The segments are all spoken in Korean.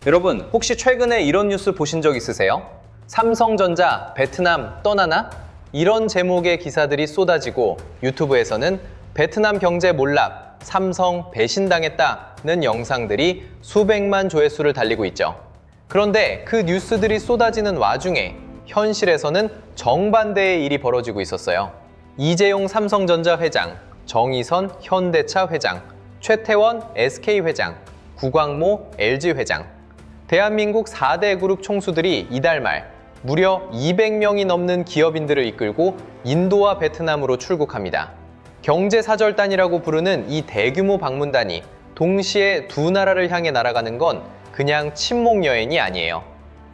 여러분, 혹시 최근에 이런 뉴스 보신 적 있으세요? 삼성전자, 베트남 떠나나? 이런 제목의 기사들이 쏟아지고 유튜브에서는 베트남 경제 몰락, 삼성 배신당했다는 영상들이 수백만 조회수를 달리고 있죠. 그런데 그 뉴스들이 쏟아지는 와중에 현실에서는 정반대의 일이 벌어지고 있었어요. 이재용 삼성전자 회장, 정의선 현대차 회장, 최태원 SK 회장, 구광모 LG 회장, 대한민국 4대 그룹 총수들이 이달 말 무려 200명이 넘는 기업인들을 이끌고 인도와 베트남으로 출국합니다. 경제사절단이라고 부르는 이 대규모 방문단이 동시에 두 나라를 향해 날아가는 건 그냥 친목 여행이 아니에요.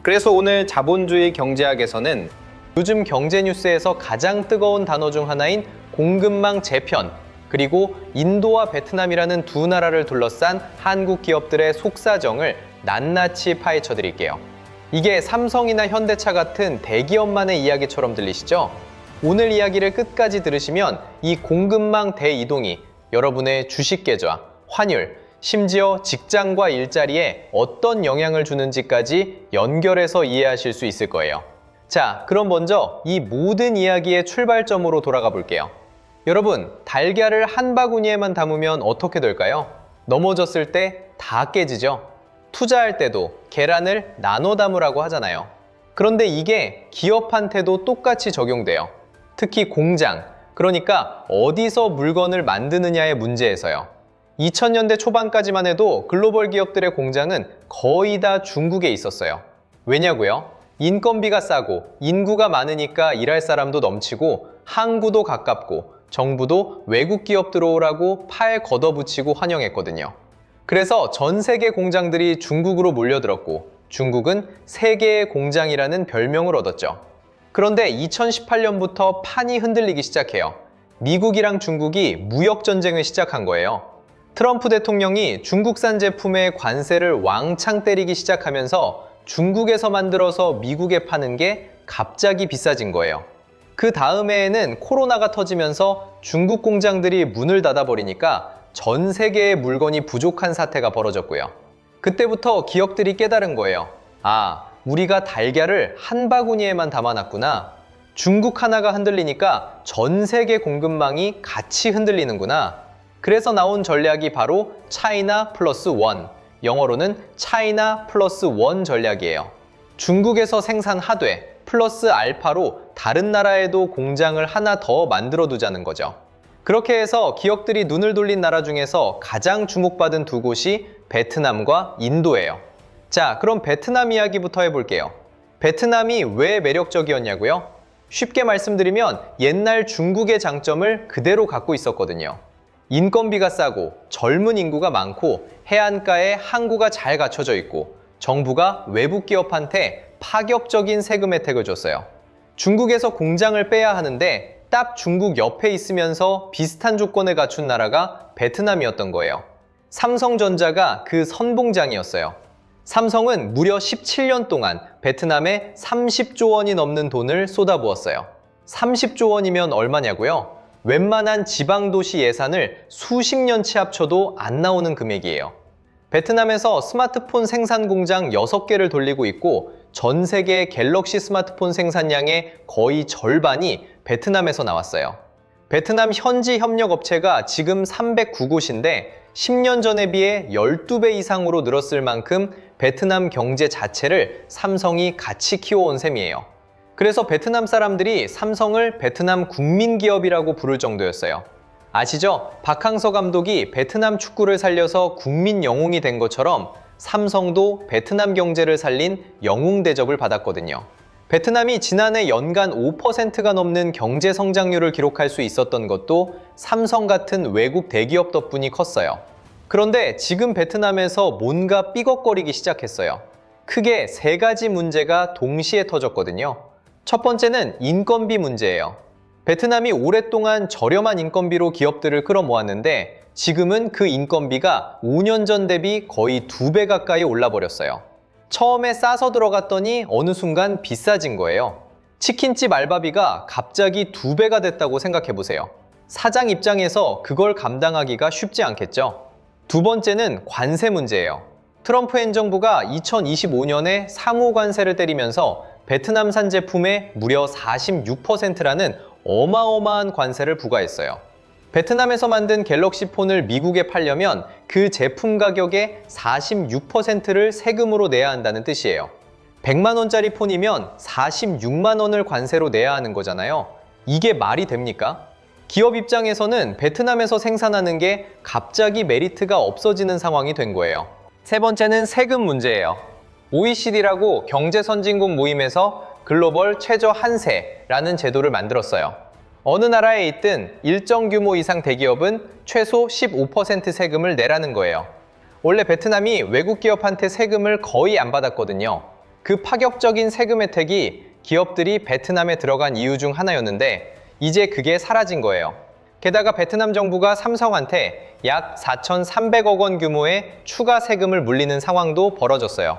그래서 오늘 자본주의 경제학에서는 요즘 경제 뉴스에서 가장 뜨거운 단어 중 하나인 공급망 재편, 그리고 인도와 베트남이라는 두 나라를 둘러싼 한국 기업들의 속사정을 낱낱이 파헤쳐 드릴게요. 이게 삼성이나 현대차 같은 대기업만의 이야기처럼 들리시죠? 오늘 이야기를 끝까지 들으시면 이 공급망 대이동이 여러분의 주식 계좌, 환율, 심지어 직장과 일자리에 어떤 영향을 주는지까지 연결해서 이해하실 수 있을 거예요. 자, 그럼 먼저 이 모든 이야기의 출발점으로 돌아가 볼게요. 여러분, 달걀을 한 바구니에만 담으면 어떻게 될까요? 넘어졌을 때 다 깨지죠? 투자할 때도 계란을 나눠 담으라고 하잖아요. 그런데 이게 기업한테도 똑같이 적용돼요. 특히 공장, 그러니까 어디서 물건을 만드느냐의 문제에서요. 2000년대 초반까지만 해도 글로벌 기업들의 공장은 거의 다 중국에 있었어요. 왜냐고요? 인건비가 싸고 인구가 많으니까 일할 사람도 넘치고 항구도 가깝고 정부도 외국 기업 들어오라고 팔 걷어붙이고 환영했거든요. 그래서 전 세계 공장들이 중국으로 몰려들었고 중국은 세계의 공장이라는 별명을 얻었죠. 그런데 2018년부터 판이 흔들리기 시작해요. 미국이랑 중국이 무역 전쟁을 시작한 거예요. 트럼프 대통령이 중국산 제품에 관세를 왕창 때리기 시작하면서 중국에서 만들어서 미국에 파는 게 갑자기 비싸진 거예요. 그 다음해에는 코로나가 터지면서 중국 공장들이 문을 닫아버리니까 전 세계의 물건이 부족한 사태가 벌어졌고요. 그때부터 기업들이 깨달은 거예요. 아, 우리가 달걀을 한 바구니에만 담아놨구나. 중국 하나가 흔들리니까 전 세계 공급망이 같이 흔들리는구나. 그래서 나온 전략이 바로 차이나 플러스 원, 영어로는 차이나 플러스 원 전략이에요. 중국에서 생산하되 플러스 알파로 다른 나라에도 공장을 하나 더 만들어 두자는 거죠. 그렇게 해서 기업들이 눈을 돌린 나라 중에서 가장 주목받은 두 곳이 베트남과 인도예요. 자, 그럼 베트남 이야기부터 해볼게요. 베트남이 왜 매력적이었냐고요? 쉽게 말씀드리면 옛날 중국의 장점을 그대로 갖고 있었거든요. 인건비가 싸고 젊은 인구가 많고 해안가에 항구가 잘 갖춰져 있고 정부가 외국 기업한테 파격적인 세금 혜택을 줬어요. 중국에서 공장을 빼야 하는데 딱 중국 옆에 있으면서 비슷한 조건을 갖춘 나라가 베트남이었던 거예요. 삼성전자가 그 선봉장이었어요. 삼성은 무려 17년 동안 베트남에 30조 원이 넘는 돈을 쏟아부었어요. 30조 원이면 얼마냐고요? 웬만한 지방도시 예산을 수십 년치 합쳐도 안 나오는 금액이에요. 베트남에서 스마트폰 생산 공장 6개를 돌리고 있고 전 세계 갤럭시 스마트폰 생산량의 거의 절반이 베트남에서 나왔어요. 베트남 현지 협력 업체가 지금 309곳인데 10년 전에 비해 12배 이상으로 늘었을 만큼 베트남 경제 자체를 삼성이 같이 키워온 셈이에요. 그래서 베트남 사람들이 삼성을 베트남 국민기업이라고 부를 정도였어요. 아시죠? 박항서 감독이 베트남 축구를 살려서 국민 영웅이 된 것처럼 삼성도 베트남 경제를 살린 영웅 대접을 받았거든요. 베트남이 지난해 연간 5%가 넘는 경제 성장률을 기록할 수 있었던 것도 삼성 같은 외국 대기업 덕분이 컸어요. 그런데 지금 베트남에서 뭔가 삐걱거리기 시작했어요. 크게 3가지 문제가 동시에 터졌거든요. 첫 번째는 인건비 문제예요. 베트남이 오랫동안 저렴한 인건비로 기업들을 끌어모았는데 지금은 그 인건비가 5년 전 대비 거의 2배 가까이 올라버렸어요. 처음에 싸서 들어갔더니 어느 순간 비싸진 거예요. 치킨집 알바비가 갑자기 2배가 됐다고 생각해보세요. 사장 입장에서 그걸 감당하기가 쉽지 않겠죠. 두 번째는 관세 문제예요. 트럼프 행정부가 2025년에 상호 관세를 때리면서 베트남산 제품에 무려 46%라는 어마어마한 관세를 부과했어요. 베트남에서 만든 갤럭시 폰을 미국에 팔려면 그 제품 가격의 46%를 세금으로 내야 한다는 뜻이에요. 100만 원짜리 폰이면 46만 원을 관세로 내야 하는 거잖아요. 이게 말이 됩니까? 기업 입장에서는 베트남에서 생산하는 게 갑자기 메리트가 없어지는 상황이 된 거예요. 세 번째는 세금 문제예요. OECD라고 경제선진국 모임에서 글로벌 최저 한세라는 제도를 만들었어요. 어느 나라에 있든 일정 규모 이상 대기업은 최소 15% 세금을 내라는 거예요. 원래 베트남이 외국 기업한테 세금을 거의 안 받았거든요. 그 파격적인 세금 혜택이 기업들이 베트남에 들어간 이유 중 하나였는데 이제 그게 사라진 거예요. 게다가 베트남 정부가 삼성한테 약 4,300억 원 규모의 추가 세금을 물리는 상황도 벌어졌어요.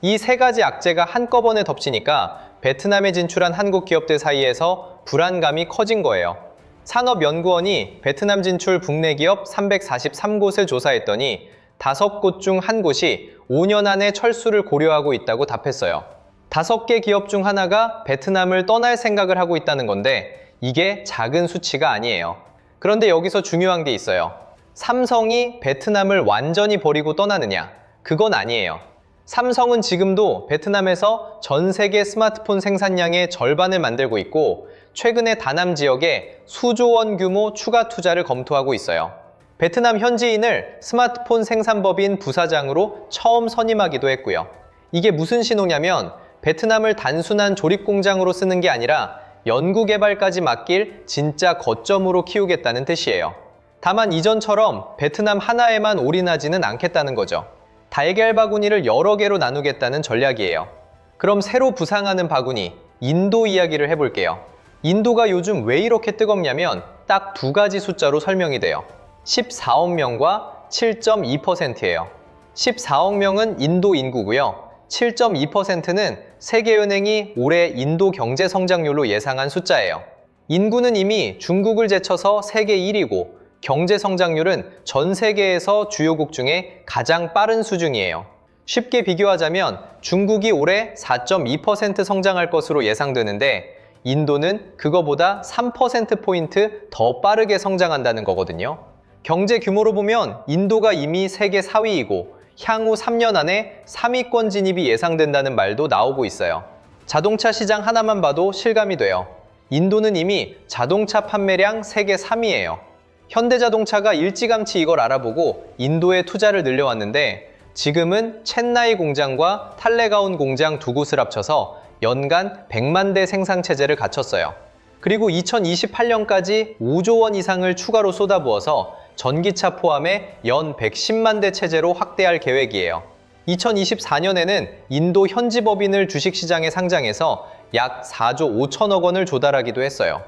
이 세 가지 악재가 한꺼번에 덮치니까 베트남에 진출한 한국 기업들 사이에서 불안감이 커진 거예요. 산업연구원이 베트남 진출 국내 기업 343곳을 조사했더니 5곳 중 1곳이 5년 안에 철수를 고려하고 있다고 답했어요. 5개 기업 중 하나가 베트남을 떠날 생각을 하고 있다는 건데 이게 작은 수치가 아니에요. 그런데 여기서 중요한 게 있어요. 삼성이 베트남을 완전히 버리고 떠나느냐? 그건 아니에요. 삼성은 지금도 베트남에서 전 세계 스마트폰 생산량의 절반을 만들고 있고 최근에 다남 지역에 수조 원 규모 추가 투자를 검토하고 있어요. 베트남 현지인을 스마트폰 생산법인 부사장으로 처음 선임하기도 했고요. 이게 무슨 신호냐면 베트남을 단순한 조립 공장으로 쓰는 게 아니라 연구개발까지 맡길 진짜 거점으로 키우겠다는 뜻이에요. 다만 이전처럼 베트남 하나에만 올인하지는 않겠다는 거죠. 달걀 바구니를 여러 개로 나누겠다는 전략이에요. 그럼 새로 부상하는 바구니, 인도 이야기를 해볼게요. 인도가 요즘 왜 이렇게 뜨겁냐면 딱 2가지 숫자로 설명이 돼요. 14억 명과 7.2%예요. 14억 명은 인도 인구고요. 7.2%는 세계은행이 올해 인도 경제 성장률로 예상한 숫자예요. 인구는 이미 중국을 제쳐서 세계 1위고 경제 성장률은 전 세계에서 주요국 중에 가장 빠른 수준이에요. 쉽게 비교하자면 중국이 올해 4.2% 성장할 것으로 예상되는데 인도는 그거보다 3%포인트 더 빠르게 성장한다는 거거든요. 경제 규모로 보면 인도가 이미 세계 4위이고 향후 3년 안에 3위권 진입이 예상된다는 말도 나오고 있어요. 자동차 시장 하나만 봐도 실감이 돼요. 인도는 이미 자동차 판매량 세계 3위예요. 현대자동차가 일찌감치 이걸 알아보고 인도에 투자를 늘려왔는데 지금은 첸나이 공장과 탈레가온 공장 2곳을 합쳐서 연간 100만 대 생산 체제를 갖췄어요. 그리고 2028년까지 5조 원 이상을 추가로 쏟아부어서 전기차 포함해 연 110만 대 체제로 확대할 계획이에요. 2024년에는 인도 현지 법인을 주식시장에 상장해서 약 4조 5천억 원을 조달하기도 했어요.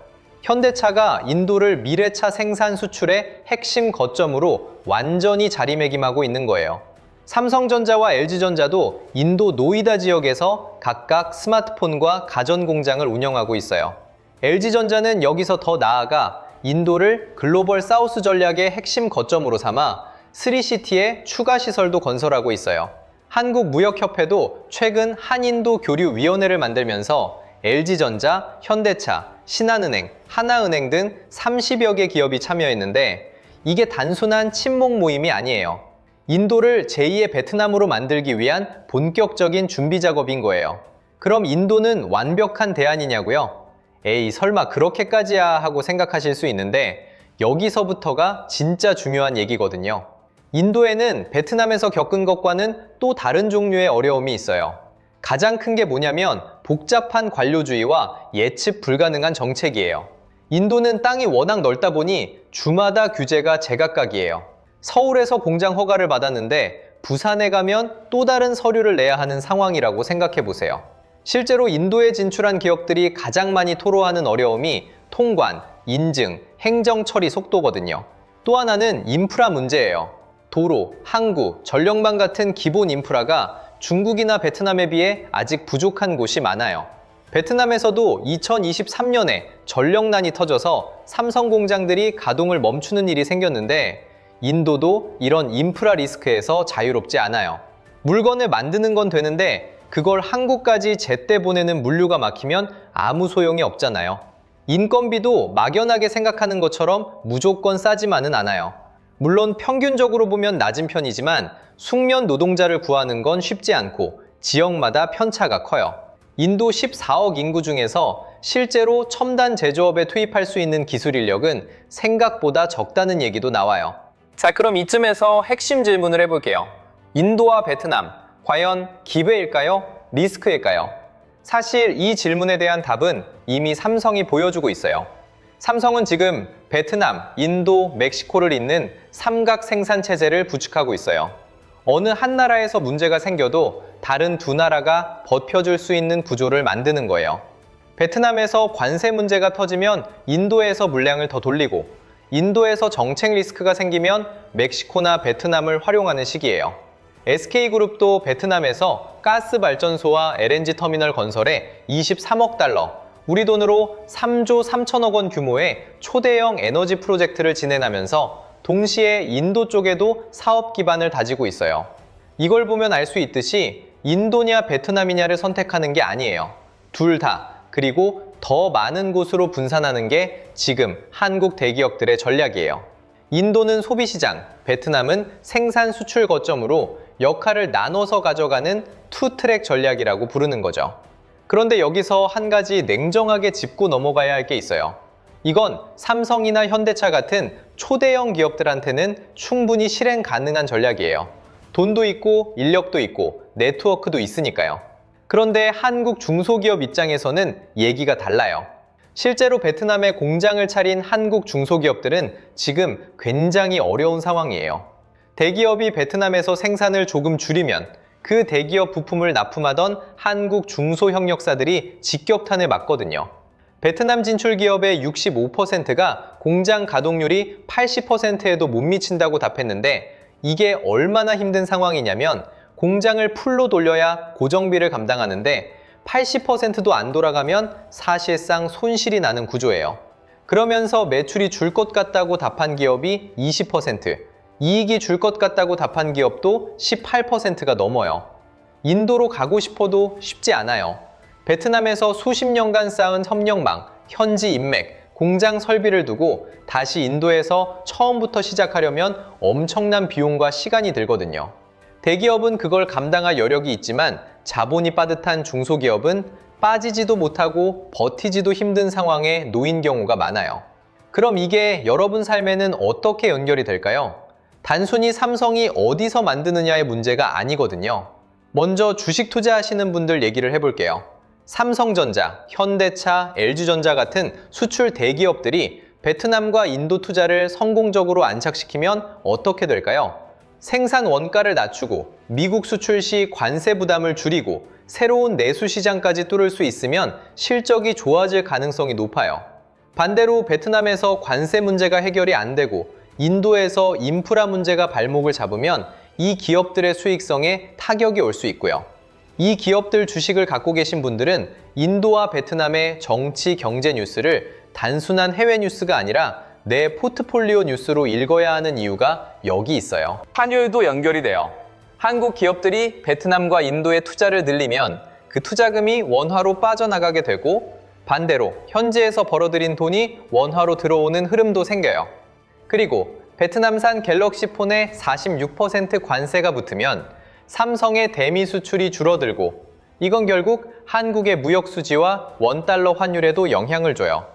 현대차가 인도를 미래차 생산 수출의 핵심 거점으로 완전히 자리매김하고 있는 거예요. 삼성전자와 LG전자도 인도 노이다 지역에서 각각 스마트폰과 가전 공장을 운영하고 있어요. LG전자는 여기서 더 나아가 인도를 글로벌 사우스 전략의 핵심 거점으로 삼아 3시티에 추가 시설도 건설하고 있어요. 한국무역협회도 최근 한인도 교류위원회를 만들면서 LG전자, 현대차, 신한은행, 하나은행 등 30여 개 기업이 참여했는데 이게 단순한 친목 모임이 아니에요. 인도를 제2의 베트남으로 만들기 위한 본격적인 준비 작업인 거예요. 그럼 인도는 완벽한 대안이냐고요? 에이, 설마 그렇게까지야 하고 생각하실 수 있는데 여기서부터가 진짜 중요한 얘기거든요. 인도에는 베트남에서 겪은 것과는 또 다른 종류의 어려움이 있어요. 가장 큰 게 뭐냐면 복잡한 관료주의와 예측 불가능한 정책이에요. 인도는 땅이 워낙 넓다 보니 주마다 규제가 제각각이에요. 서울에서 공장 허가를 받았는데 부산에 가면 또 다른 서류를 내야 하는 상황이라고 생각해 보세요. 실제로 인도에 진출한 기업들이 가장 많이 토로하는 어려움이 통관, 인증, 행정 처리 속도거든요. 또 하나는 인프라 문제예요. 도로, 항구, 전력망 같은 기본 인프라가 중국이나 베트남에 비해 아직 부족한 곳이 많아요. 베트남에서도 2023년에 전력난이 터져서 삼성 공장들이 가동을 멈추는 일이 생겼는데 인도도 이런 인프라 리스크에서 자유롭지 않아요. 물건을 만드는 건 되는데 그걸 한국까지 제때 보내는 물류가 막히면 아무 소용이 없잖아요. 인건비도 막연하게 생각하는 것처럼 무조건 싸지만은 않아요. 물론 평균적으로 보면 낮은 편이지만 숙련 노동자를 구하는 건 쉽지 않고 지역마다 편차가 커요. 인도 14억 인구 중에서 실제로 첨단 제조업에 투입할 수 있는 기술 인력은 생각보다 적다는 얘기도 나와요. 자, 그럼 이쯤에서 핵심 질문을 해볼게요. 인도와 베트남, 과연 기회일까요? 리스크일까요? 사실 이 질문에 대한 답은 이미 삼성이 보여주고 있어요. 삼성은 지금 베트남, 인도, 멕시코를 잇는 삼각 생산 체제를 구축하고 있어요. 어느 한 나라에서 문제가 생겨도 다른 두 나라가 버텨줄 수 있는 구조를 만드는 거예요. 베트남에서 관세 문제가 터지면 인도에서 물량을 더 돌리고, 인도에서 정책 리스크가 생기면 멕시코나 베트남을 활용하는 시기예요. SK그룹도 베트남에서 가스 발전소와 LNG 터미널 건설에 23억 달러, 우리 돈으로 3조 3천억 원 규모의 초대형 에너지 프로젝트를 진행하면서 동시에 인도 쪽에도 사업 기반을 다지고 있어요. 이걸 보면 알 수 있듯이 인도냐 베트남이냐를 선택하는 게 아니에요. 둘 다, 그리고 더 많은 곳으로 분산하는 게 지금 한국 대기업들의 전략이에요. 인도는 소비시장, 베트남은 생산 수출 거점으로 역할을 나눠서 가져가는 투트랙 전략이라고 부르는 거죠. 그런데 여기서 한 가지 냉정하게 짚고 넘어가야 할 게 있어요. 이건 삼성이나 현대차 같은 초대형 기업들한테는 충분히 실행 가능한 전략이에요. 돈도 있고 인력도 있고 네트워크도 있으니까요. 그런데 한국 중소기업 입장에서는 얘기가 달라요. 실제로 베트남에 공장을 차린 한국 중소기업들은 지금 굉장히 어려운 상황이에요. 대기업이 베트남에서 생산을 조금 줄이면 그 대기업 부품을 납품하던 한국 중소협력사들이 직격탄을 맞거든요. 베트남 진출 기업의 65%가 공장 가동률이 80%에도 못 미친다고 답했는데 이게 얼마나 힘든 상황이냐면 공장을 풀로 돌려야 고정비를 감당하는데 80%도 안 돌아가면 사실상 손실이 나는 구조예요. 그러면서 매출이 줄 것 같다고 답한 기업이 20%, 이익이 줄 것 같다고 답한 기업도 18%가 넘어요. 인도로 가고 싶어도 쉽지 않아요. 베트남에서 수십 년간 쌓은 협력망, 현지 인맥, 공장 설비를 두고 다시 인도에서 처음부터 시작하려면 엄청난 비용과 시간이 들거든요. 대기업은 그걸 감당할 여력이 있지만 자본이 빠듯한 중소기업은 빠지지도 못하고 버티지도 힘든 상황에 놓인 경우가 많아요. 그럼 이게 여러분 삶에는 어떻게 연결이 될까요? 단순히 삼성이 어디서 만드느냐의 문제가 아니거든요. 먼저 주식 투자하시는 분들 얘기를 해볼게요. 삼성전자, 현대차, LG전자 같은 수출 대기업들이 베트남과 인도 투자를 성공적으로 안착시키면 어떻게 될까요? 생산 원가를 낮추고 미국 수출 시 관세 부담을 줄이고 새로운 내수 시장까지 뚫을 수 있으면 실적이 좋아질 가능성이 높아요. 반대로 베트남에서 관세 문제가 해결이 안 되고 인도에서 인프라 문제가 발목을 잡으면 이 기업들의 수익성에 타격이 올 수 있고요. 이 기업들 주식을 갖고 계신 분들은 인도와 베트남의 정치, 경제 뉴스를 단순한 해외 뉴스가 아니라 내 포트폴리오 뉴스로 읽어야 하는 이유가 여기 있어요. 환율도 연결이 돼요. 한국 기업들이 베트남과 인도에 투자를 늘리면 그 투자금이 원화로 빠져나가게 되고 반대로 현지에서 벌어들인 돈이 원화로 들어오는 흐름도 생겨요. 그리고 베트남산 갤럭시 폰에 46% 관세가 붙으면 삼성의 대미 수출이 줄어들고 이건 결국 한국의 무역 수지와 원달러 환율에도 영향을 줘요.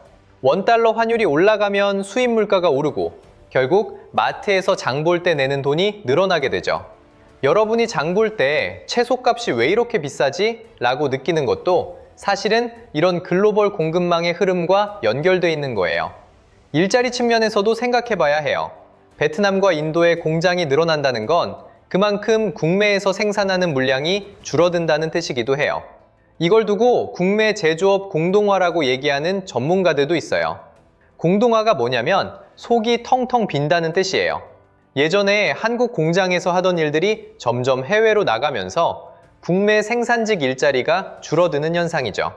원달러 환율이 올라가면 수입 물가가 오르고 결국 마트에서 장 볼 때 내는 돈이 늘어나게 되죠. 여러분이 장 볼 때 채소값이 왜 이렇게 비싸지? 라고 느끼는 것도 사실은 이런 글로벌 공급망의 흐름과 연결돼 있는 거예요. 일자리 측면에서도 생각해 봐야 해요. 베트남과 인도의 공장이 늘어난다는 건 그만큼 국내에서 생산하는 물량이 줄어든다는 뜻이기도 해요. 이걸 두고 국내 제조업 공동화라고 얘기하는 전문가들도 있어요. 공동화가 뭐냐면 속이 텅텅 빈다는 뜻이에요. 예전에 한국 공장에서 하던 일들이 점점 해외로 나가면서 국내 생산직 일자리가 줄어드는 현상이죠.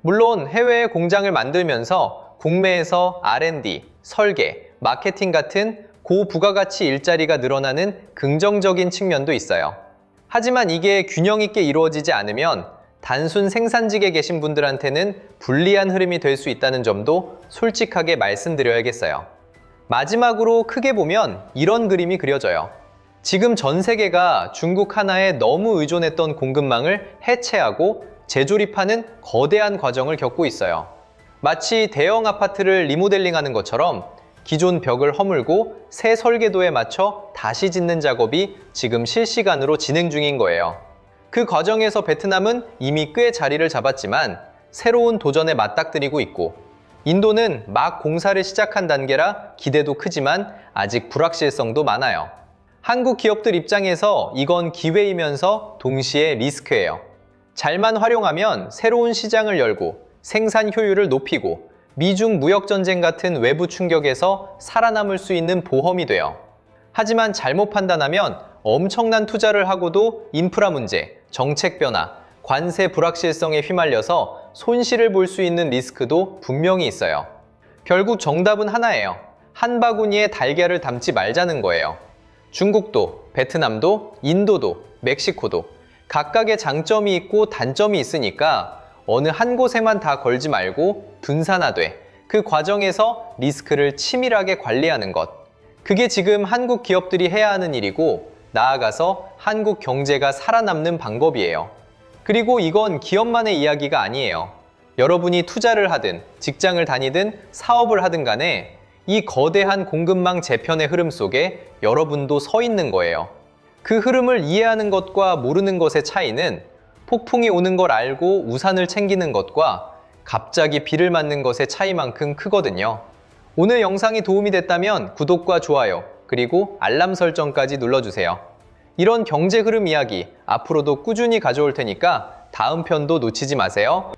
물론 해외에 공장을 만들면서 국내에서 R&D, 설계, 마케팅 같은 고부가가치 일자리가 늘어나는 긍정적인 측면도 있어요. 하지만 이게 균형 있게 이루어지지 않으면 단순 생산직에 계신 분들한테는 불리한 흐름이 될 수 있다는 점도 솔직하게 말씀드려야겠어요. 마지막으로 크게 보면 이런 그림이 그려져요. 지금 전 세계가 중국 하나에 너무 의존했던 공급망을 해체하고 재조립하는 거대한 과정을 겪고 있어요. 마치 대형 아파트를 리모델링하는 것처럼 기존 벽을 허물고 새 설계도에 맞춰 다시 짓는 작업이 지금 실시간으로 진행 중인 거예요. 그 과정에서 베트남은 이미 꽤 자리를 잡았지만 새로운 도전에 맞닥뜨리고 있고, 인도는 막 공사를 시작한 단계라 기대도 크지만 아직 불확실성도 많아요. 한국 기업들 입장에서 이건 기회이면서 동시에 리스크예요. 잘만 활용하면 새로운 시장을 열고 생산 효율을 높이고 미중 무역 전쟁 같은 외부 충격에서 살아남을 수 있는 보험이 돼요. 하지만 잘못 판단하면 엄청난 투자를 하고도 인프라 문제, 정책 변화, 관세 불확실성에 휘말려서 손실을 볼 수 있는 리스크도 분명히 있어요. 결국 정답은 하나예요. 한 바구니에 달걀을 담지 말자는 거예요. 중국도, 베트남도, 인도도, 멕시코도 각각의 장점이 있고 단점이 있으니까 어느 한 곳에만 다 걸지 말고 분산화돼 그 과정에서 리스크를 치밀하게 관리하는 것. 그게 지금 한국 기업들이 해야 하는 일이고 나아가서 한국 경제가 살아남는 방법이에요. 그리고 이건 기업만의 이야기가 아니에요. 여러분이 투자를 하든 직장을 다니든 사업을 하든 간에 이 거대한 공급망 재편의 흐름 속에 여러분도 서 있는 거예요. 그 흐름을 이해하는 것과 모르는 것의 차이는 폭풍이 오는 걸 알고 우산을 챙기는 것과 갑자기 비를 맞는 것의 차이만큼 크거든요. 오늘 영상이 도움이 됐다면 구독과 좋아요, 그리고 알람 설정까지 눌러주세요. 이런 경제 흐름 이야기 앞으로도 꾸준히 가져올 테니까 다음 편도 놓치지 마세요.